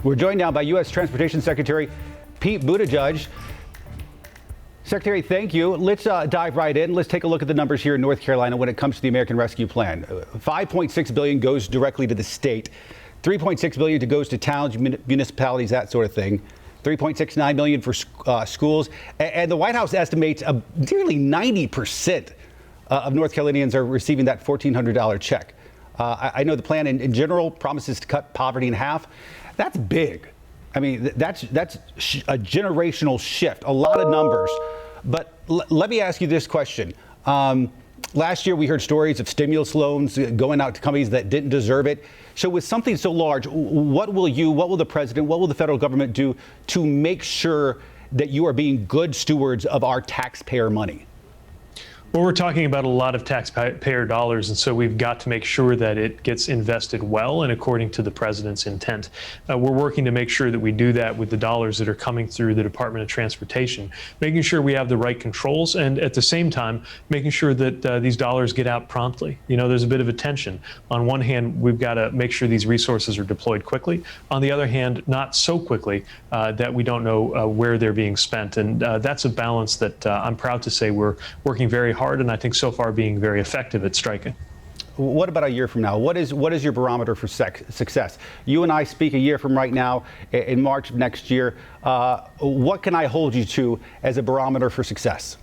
We're joined now by U.S. Transportation Secretary Pete Buttigieg. Secretary, thank you. Let's dive right in. Let's take a look at the numbers here in North Carolina when it comes to the American Rescue Plan. $5.6 billion goes directly to the state. $3.6 billion goes to towns, municipalities, that sort of thing. $3.69 million for schools. And the White House estimates nearly 90% of North Carolinians are receiving that $1,400 check. I know the plan in general promises to cut poverty in half. That's big. I mean, that's a generational shift, a lot of numbers. But let me ask you this question. Last year, we heard stories of stimulus loans going out to companies that didn't deserve it. So with something so large, what will the president, what will the federal government do to make sure that you are being good stewards of our taxpayer money? Well, we're talking about a lot of taxpayer dollars, and so we've got to make sure that it gets invested well and according to the president's intent. We're working to make sure that we do that with the dollars that are coming through the Department of Transportation, making sure we have the right controls, and at the same time, making sure that these dollars get out promptly. You know, there's a bit of a tension. On one hand, we've got to make sure these resources are deployed quickly. On the other hand, not so quickly that we don't know where they're being spent. And that's a balance that I'm proud to say we're working very hard and I think so far being very effective at striking. What about a year from now? What is your barometer for success? You and I speak a year from right now in March of next year. What can I hold you to as a barometer for success?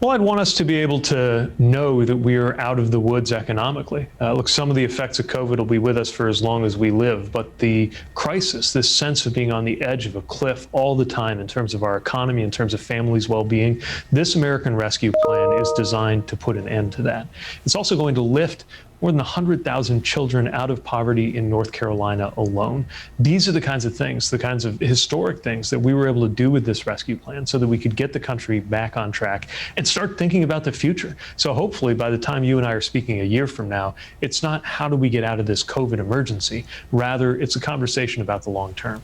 Well, I'd want us to be able to know that we are out of the woods economically. Look, some of the effects of COVID will be with us for as long as we live, but the crisis, this sense of being on the edge of a cliff all the time in terms of our economy, in terms of families' well-being, this American Rescue Plan is designed to put an end to that. It's also going to lift more than 100,000 children out of poverty in North Carolina alone. These are the kinds of things, the kinds of historic things that we were able to do with this rescue plan so that we could get the country back on track and start thinking about the future. So hopefully by the time you and I are speaking a year from now, it's not how do we get out of this COVID emergency, rather it's a conversation about the long term.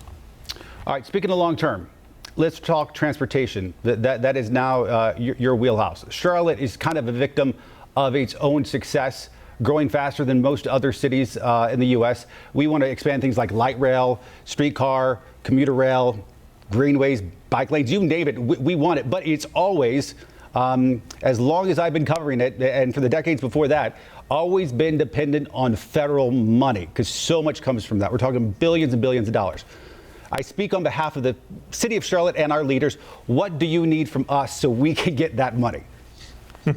All right, speaking of long term, let's talk transportation. That is now your wheelhouse. Charlotte is kind of a victim of its own success, growing faster than most other cities in the U.S. We want to expand things like light rail, streetcar, commuter rail, greenways, bike lanes, you name it. We want it, but it's always, as long as I've been covering it, and for the decades before that, always been dependent on federal money, because so much comes from that. We're talking billions and billions of dollars. I speak on behalf of the city of Charlotte and our leaders. What do you need from us so we can get that money?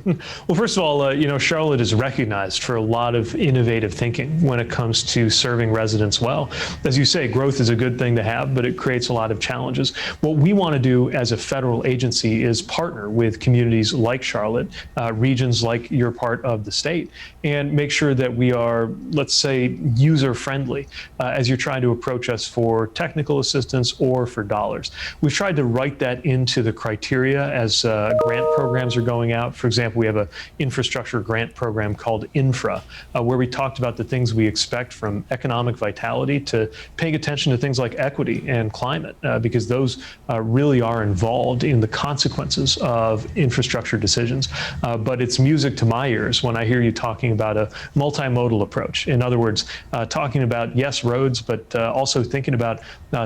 Well, first of all, Charlotte is recognized for a lot of innovative thinking when it comes to serving residents well. As you say, growth is a good thing to have, but it creates a lot of challenges. What we want to do as a federal agency is partner with communities like Charlotte, regions like your part of the state, and make sure that we are, let's say, user-friendly as you're trying to approach us for technical assistance or for dollars. We've tried to write that into the criteria as grant programs are going out. For example, we have an infrastructure grant program called Infra, where we talked about the things we expect from economic vitality to paying attention to things like equity and climate, because those really are involved in the consequences of infrastructure decisions. But it's music to my ears when I hear you talking about a multi-modal approach. In other words, talking about, yes, roads, but also thinking about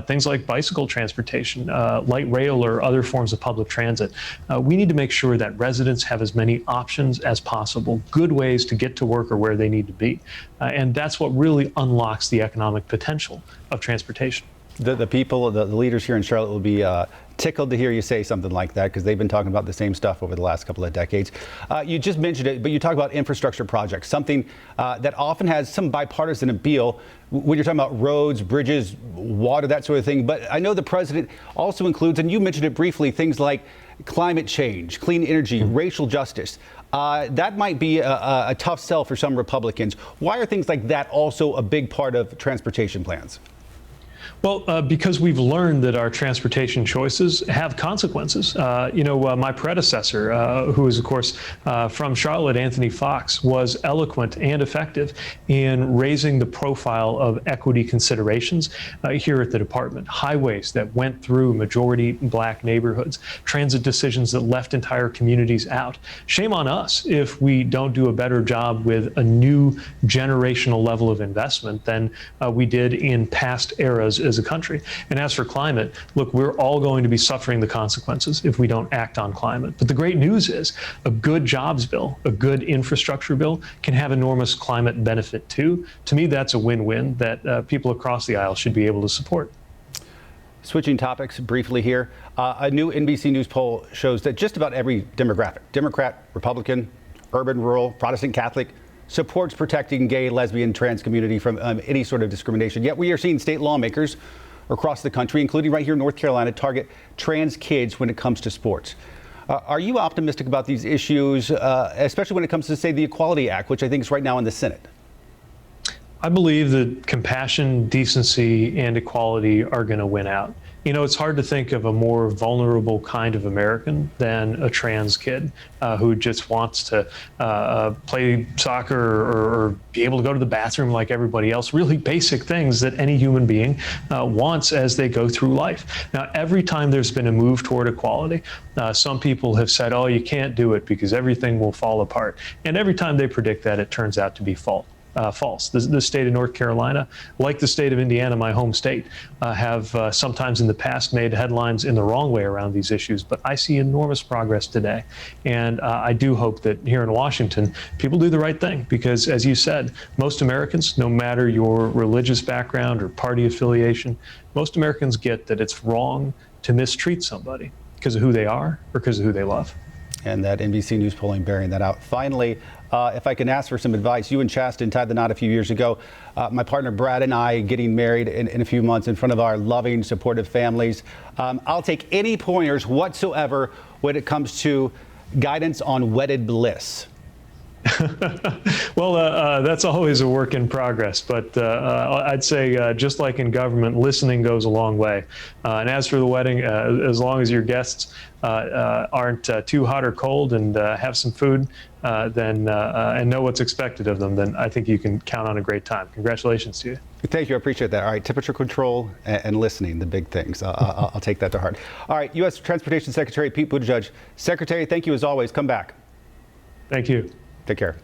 things like bicycle transportation, light rail, or other forms of public transit. We need to make sure that residents have as many options as possible, good ways to get to work or where they need to be. And that's what really unlocks the economic potential of transportation. The people, the leaders here in Charlotte will be tickled to hear you say something like that, because they've been talking about the same stuff over the last couple of decades. You just mentioned it, but you talk about infrastructure projects, something that often has some bipartisan appeal when you're talking about roads, bridges, water, that sort of thing. But I know the president also includes, and you mentioned it briefly, things like climate change, clean energy, racial justice. That might be a tough sell for some Republicans. Why are things like that also a big part of transportation plans? Well, because we've learned that our transportation choices have consequences. My predecessor, who is, of course, from Charlotte, Anthony Fox, was eloquent and effective in raising the profile of equity considerations here at the department. Highways that went through majority black neighborhoods, transit decisions that left entire communities out. Shame on us if we don't do a better job with a new generational level of investment than we did in past eras as a country. And as for climate, look, we're all going to be suffering the consequences if we don't act on climate. But the great news is a good jobs bill, a good infrastructure bill can have enormous climate benefit too. To me, that's a win-win that people across the aisle should be able to support. Switching topics briefly here, a new NBC News poll shows that just about every demographic, Democrat, Republican, urban, rural, Protestant, Catholic, supports protecting gay, lesbian, trans community from any sort of discrimination. Yet we are seeing state lawmakers across the country, including right here in North Carolina, target trans kids when it comes to sports. Are you optimistic about these issues, especially when it comes to, say, the Equality Act, which I think is right now in the Senate? I believe that compassion, decency, and equality are going to win out. You know, it's hard to think of a more vulnerable kind of American than a trans kid who just wants to play soccer or be able to go to the bathroom like everybody else. Really basic things that any human being wants as they go through life. Now, every time there's been a move toward equality, some people have said, oh, you can't do it because everything will fall apart. And every time they predict that, it turns out to be false. The state of North Carolina, like the state of Indiana, my home state, have sometimes in the past made headlines in the wrong way around these issues. But I see enormous progress today. And I do hope that here in Washington, people do the right thing. Because as you said, most Americans, no matter your religious background or party affiliation, most Americans get that it's wrong to mistreat somebody because of who they are or because of who they love. And that NBC News polling bearing that out. Finally, if I can ask for some advice, you and Chasten tied the knot a few years ago. My partner Brad and I getting married in a few months in front of our loving, supportive families. I'll take any pointers whatsoever when it comes to guidance on wedded bliss. Well, that's always a work in progress, but I'd say just like in government, listening goes a long way. And as for the wedding, as long as your guests aren't too hot or cold and have some food and know what's expected of them, then I think you can count on a great time. Congratulations to you. Thank you. I appreciate that. All right. Temperature control and listening, the big things. I'll take that to heart. All right. U.S. Transportation Secretary Pete Buttigieg. Secretary, thank you as always. Come back. Thank you. Take care.